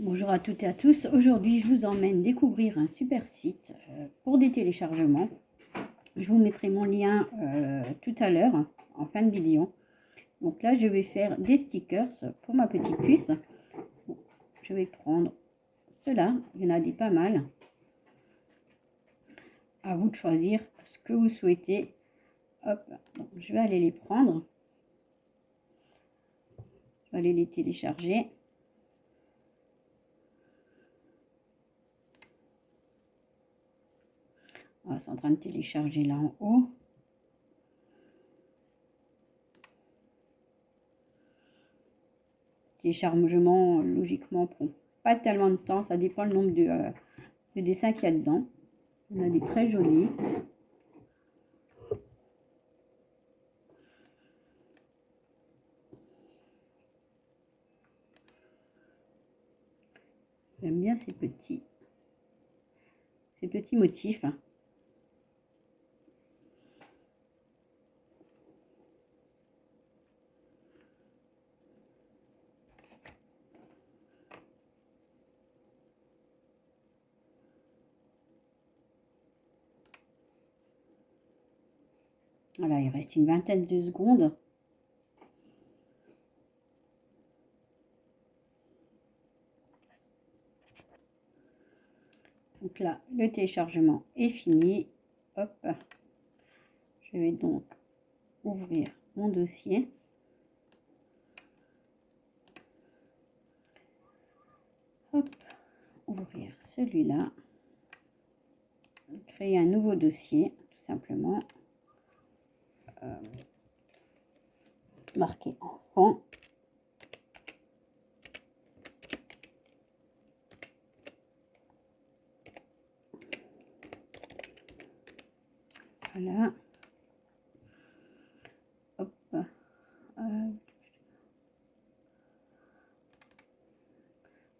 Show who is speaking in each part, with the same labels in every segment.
Speaker 1: Bonjour à toutes et à tous. Aujourd'hui, je vous emmène découvrir un super site pour des téléchargements. Je vous mettrai mon lien tout à l'heure en fin de vidéo. Donc là, je vais faire des stickers pour ma petite puce. Je vais prendre cela. Il y en a des pas mal. À vous de choisir ce que vous souhaitez. Hop, donc, je vais aller les prendre. Je vais aller les télécharger. Ah, c'est en train de télécharger là en haut. Téléchargement, logiquement, prend pas tellement de temps. Ça dépend le nombre de dessins qu'il y a dedans. On a des très jolis. J'aime bien ces petits motifs. Voilà, il reste une vingtaine de secondes. Donc là, le téléchargement est fini. Hop. Je vais donc ouvrir mon dossier. Hop. Ouvrir celui-là. Créer un nouveau dossier, tout simplement. Marquer enfant. Voilà. Hop.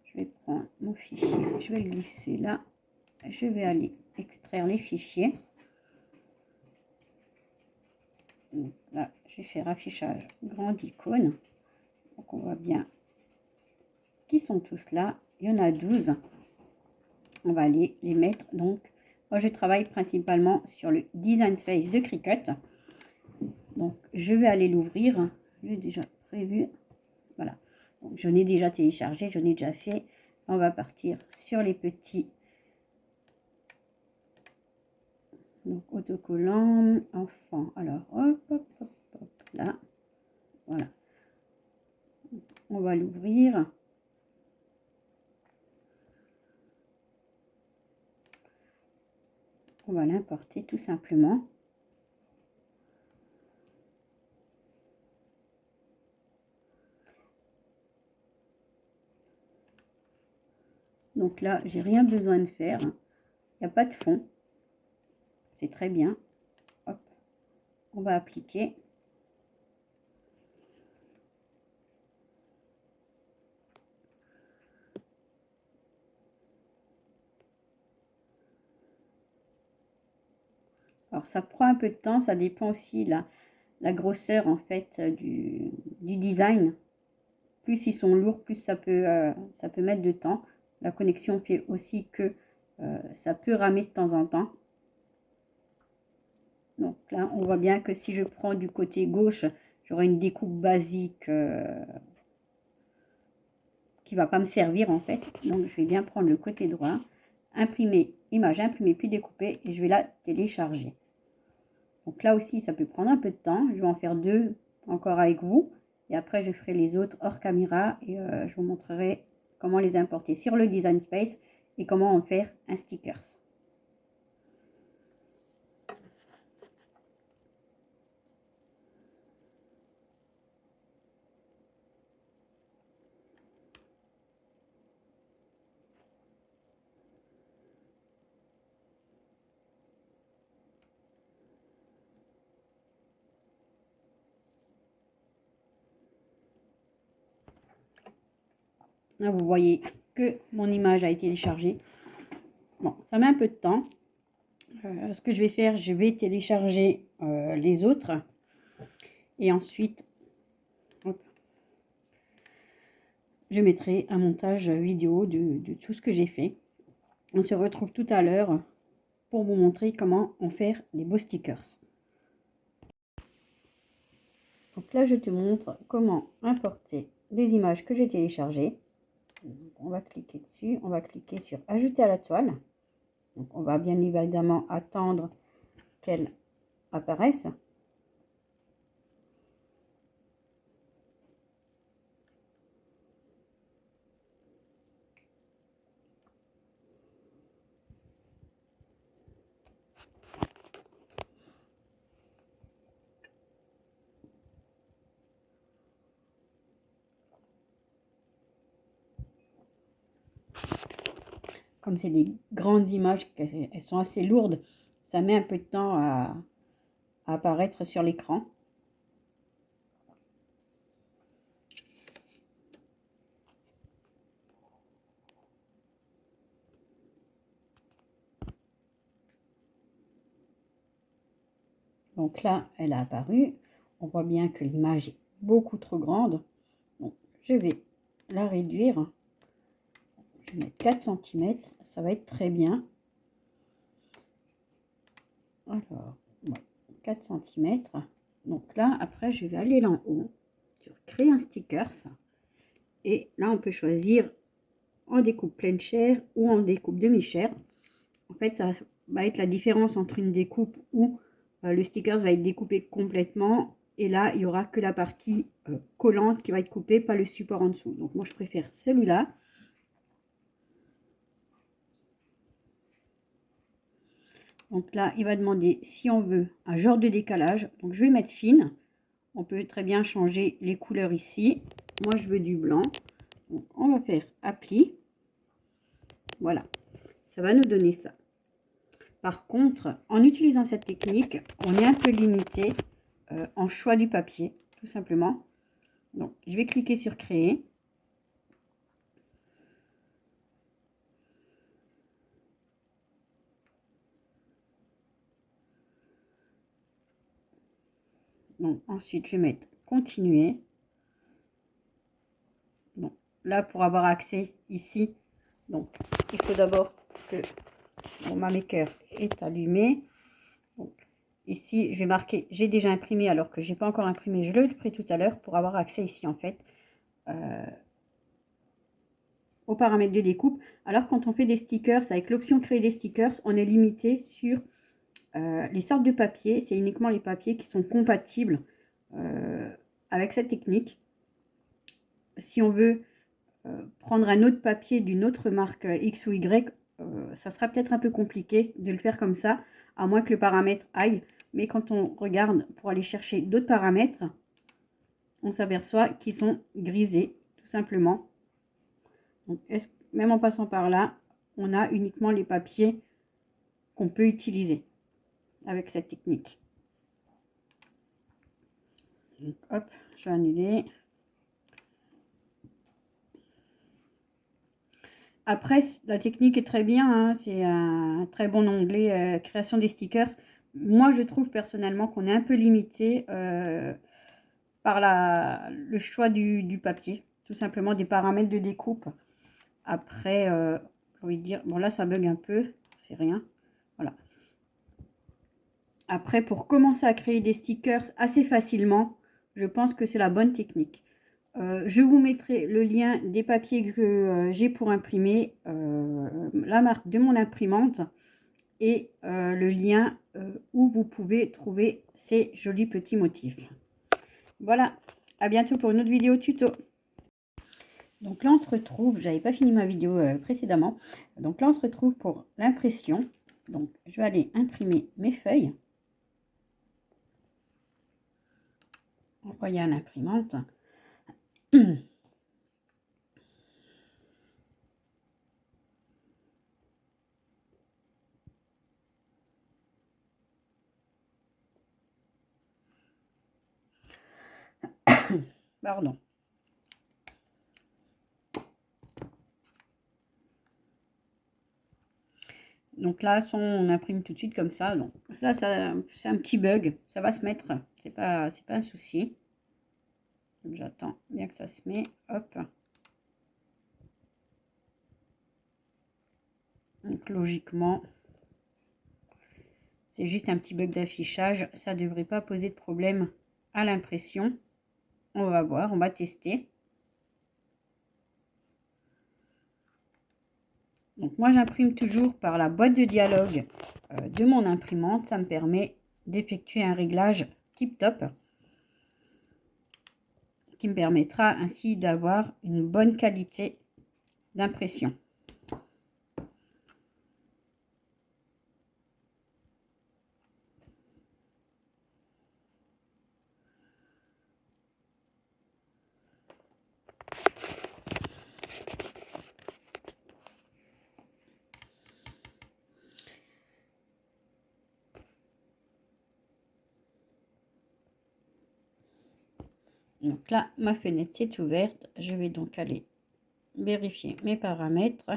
Speaker 1: Je vais prendre mon fichier, je vais le glisser là. Je vais aller extraire les fichiers. Donc là, je vais faire affichage grande icône. Donc on voit bien qu'ils sont tous là. Il y en a 12. On va aller les mettre. Donc, moi je travaille principalement sur le Design Space de Cricut. Donc, je vais aller l'ouvrir. J'ai déjà prévu. Voilà. Donc, je l'ai déjà téléchargé, je l'ai déjà fait. On va partir sur les petits. Donc, autocollant, enfant. Alors, hop, hop, hop, hop, là. Voilà. On va l'ouvrir. On va l'importer tout simplement. Donc là, j'ai rien besoin de faire. Il n'y a pas de fond. C'est très bien. Hop. On va appliquer. Alors ça prend un peu de temps, ça dépend aussi la grosseur en fait du design. Plus ils sont lourds, plus ça peut mettre de temps. La connexion fait aussi que ça peut ramer de temps en temps. Donc là, on voit bien que si je prends du côté gauche, j'aurai une découpe basique qui va pas me servir en fait. Donc je vais bien prendre le côté droit, imprimer, image imprimée puis découper et je vais la télécharger. Donc là aussi, ça peut prendre un peu de temps. Je vais en faire 2 encore avec vous. Et après, je ferai les autres hors caméra et je vous montrerai comment les importer sur le Design Space et comment en faire un stickers. Là, vous voyez que mon image a été téléchargée. Bon, ça met un peu de temps. Ce que je vais faire, je vais télécharger les autres. Et ensuite, hop, je mettrai un montage vidéo de tout ce que j'ai fait. On se retrouve tout à l'heure pour vous montrer comment en faire des beaux stickers. Donc là, je te montre comment importer les images que j'ai téléchargées. Donc, on va cliquer dessus, on va cliquer sur ajouter à la toile. Donc on va bien évidemment attendre qu'elles apparaissent. Comme c'est des grandes images, elles sont assez lourdes, ça met un peu de temps à apparaître sur l'écran. Donc là, elle a apparu. On voit bien que l'image est beaucoup trop grande. Donc, je vais la réduire. Je vais mettre 4 cm. Ça va être très bien. Alors, ouais, 4 cm. Donc là, après, je vais aller là en haut sur créer un sticker. Et là, on peut choisir en découpe pleine chair ou en découpe demi-chair. En fait, ça va être la différence entre une découpe où le sticker va être découpé complètement. Et là, il n'y aura que la partie collante qui va être coupée, pas le support en dessous. Donc moi, je préfère celui-là. Donc là, il va demander si on veut un genre de décalage. Donc je vais mettre fine. On peut très bien changer les couleurs ici. Moi, je veux du blanc. Donc on va faire appli. Voilà. Ça va nous donner ça. Par contre, en utilisant cette technique, on est un peu limité en choix du papier, tout simplement. Donc, je vais cliquer sur créer. Donc, ensuite, je vais mettre continuer. Bon, là, pour avoir accès ici, donc, il faut d'abord que mon maker est allumé. Donc, ici, je vais marquer j'ai déjà imprimé alors que j'ai pas encore imprimé. Je le ferai tout à l'heure pour avoir accès ici, en fait, aux paramètres de découpe. Alors, quand on fait des stickers, avec l'option créer des stickers, on est limité sur les sortes de papier. C'est uniquement les papiers qui sont compatibles avec cette technique. Si on veut prendre un autre papier d'une autre marque X ou Y, ça sera peut-être un peu compliqué de le faire comme ça, à moins que le paramètre aille. Mais quand on regarde pour aller chercher d'autres paramètres, on s'aperçoit qu'ils sont grisés, tout simplement. Donc, même en passant par là, on a uniquement les papiers qu'on peut utiliser avec cette technique. Donc, hop, je vais annuler. Après, la technique est très bien, hein, c'est un très bon onglet création des stickers. Moi, je trouve personnellement qu'on est un peu limité par le choix du papier, tout simplement des paramètres de découpe. Après, j'ai envie de dire, bon là ça bug un peu, c'est rien. Voilà. Après, pour commencer à créer des stickers assez facilement, je pense que c'est la bonne technique. Je vous mettrai le lien des papiers que j'ai pour imprimer, la marque de mon imprimante et le lien où vous pouvez trouver ces jolis petits motifs. Voilà, à bientôt pour une autre vidéo tuto. Donc là on se retrouve, j'avais pas fini ma vidéo précédemment, donc là on se retrouve pour l'impression. Donc je vais aller imprimer mes feuilles. Envoyer à l'imprimante. Pardon. Donc là, on imprime tout de suite comme ça. Donc ça c'est un petit bug. Ça va se mettre. C'est pas un souci. J'attends bien que ça se met. Hop. logiquement, c'est juste un petit bug d'affichage. Ça ne devrait pas poser de problème à l'impression. On va voir, on va tester. Donc moi j'imprime toujours par la boîte de dialogue de mon imprimante. Ça me permet d'effectuer un réglage tip top qui me permettra ainsi d'avoir une bonne qualité d'impression. Donc là, ma fenêtre s'est ouverte. Je vais donc aller vérifier mes paramètres.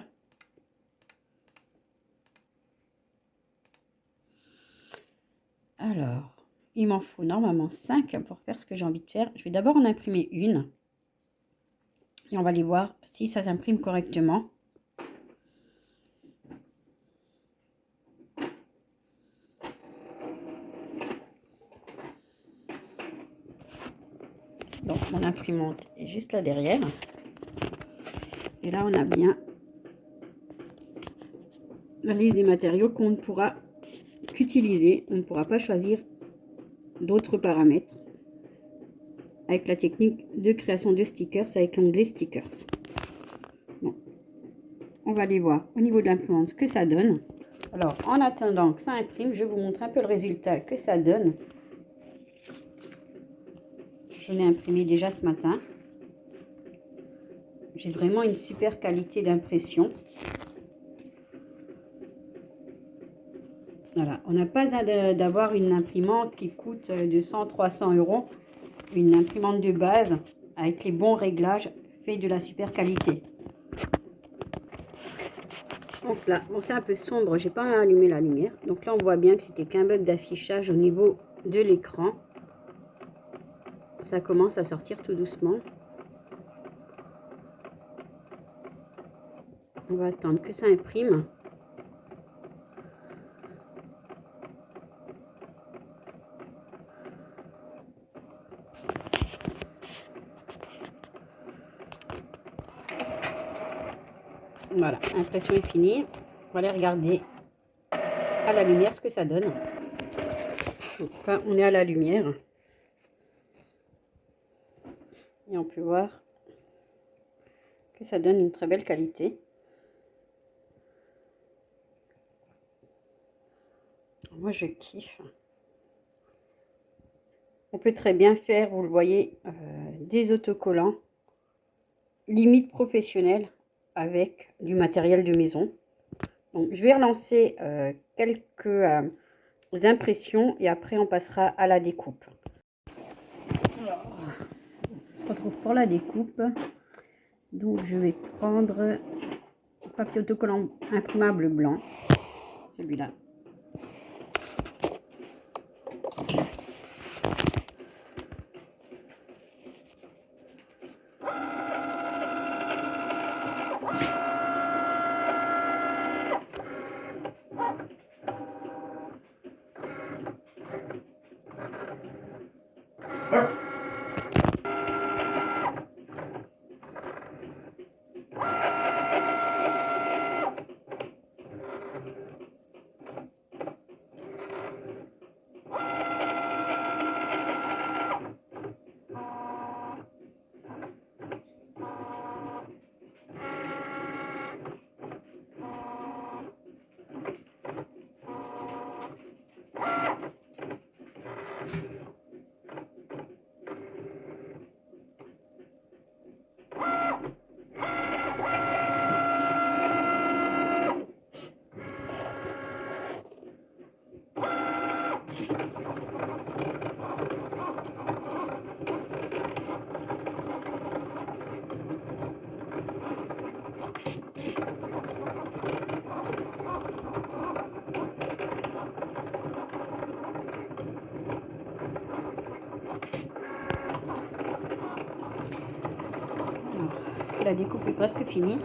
Speaker 1: Alors, il m'en faut normalement 5 pour faire ce que j'ai envie de faire. Je vais d'abord en imprimer une. Et on va aller voir si ça s'imprime correctement. Donc mon imprimante est juste là derrière. Et là on a bien la liste des matériaux qu'on ne pourra qu'utiliser. On ne pourra pas choisir d'autres paramètres avec la technique de création de stickers avec l'onglet stickers. Bon. On va aller voir au niveau de l'imprimante ce que ça donne. Alors en attendant que ça imprime, je vous montre un peu le résultat que ça donne. Je l'ai imprimé déjà ce matin. J'ai vraiment une super qualité d'impression. Voilà, on n'a pas d'avoir une imprimante qui coûte 200-300 €. Une imprimante de base avec les bons réglages fait de la super qualité. Donc là, bon, c'est un peu sombre, j'ai pas allumé la lumière. Donc là, on voit bien que c'était qu'un bug d'affichage au niveau de l'écran. Ça commence à sortir tout doucement. On va attendre que ça imprime. Voilà, l'impression est finie. On va aller regarder à la lumière ce que ça donne. Donc là, on est à la lumière. Et on peut voir que ça donne une très belle qualité. Moi, je kiffe. On peut très bien faire, vous le voyez, des autocollants limite professionnels avec du matériel de maison. Donc, je vais relancer quelques impressions et après on passera à la découpe. Alors, on se retrouve pour la découpe. Donc je vais prendre un papier autocollant imprimable blanc, celui-là. La découpe est presque finie.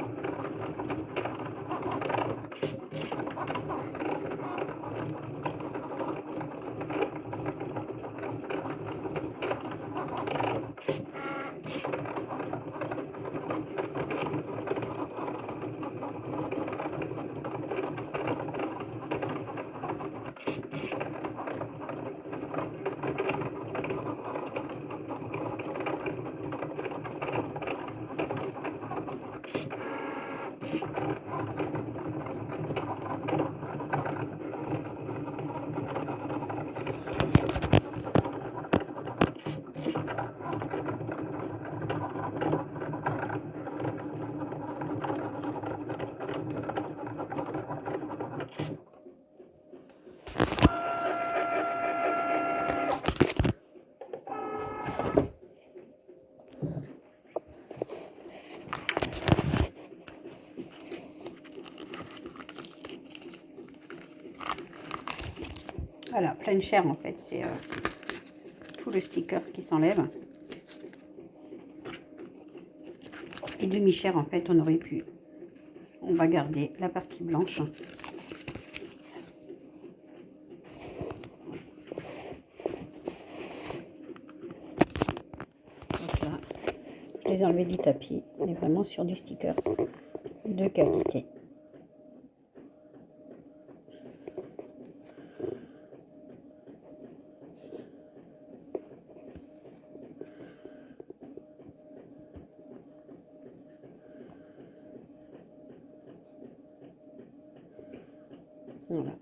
Speaker 1: Voilà, pleine chair en fait, c'est tout le sticker qui s'enlève. Et demi-chair en fait, on va garder la partie blanche. Donc là, je les ai enlevés du tapis. On est vraiment sur du sticker de qualité. Voilà.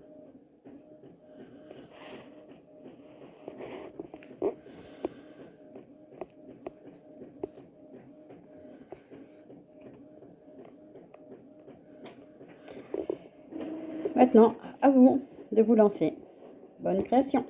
Speaker 1: Maintenant, à vous de vous lancer. Bonne création!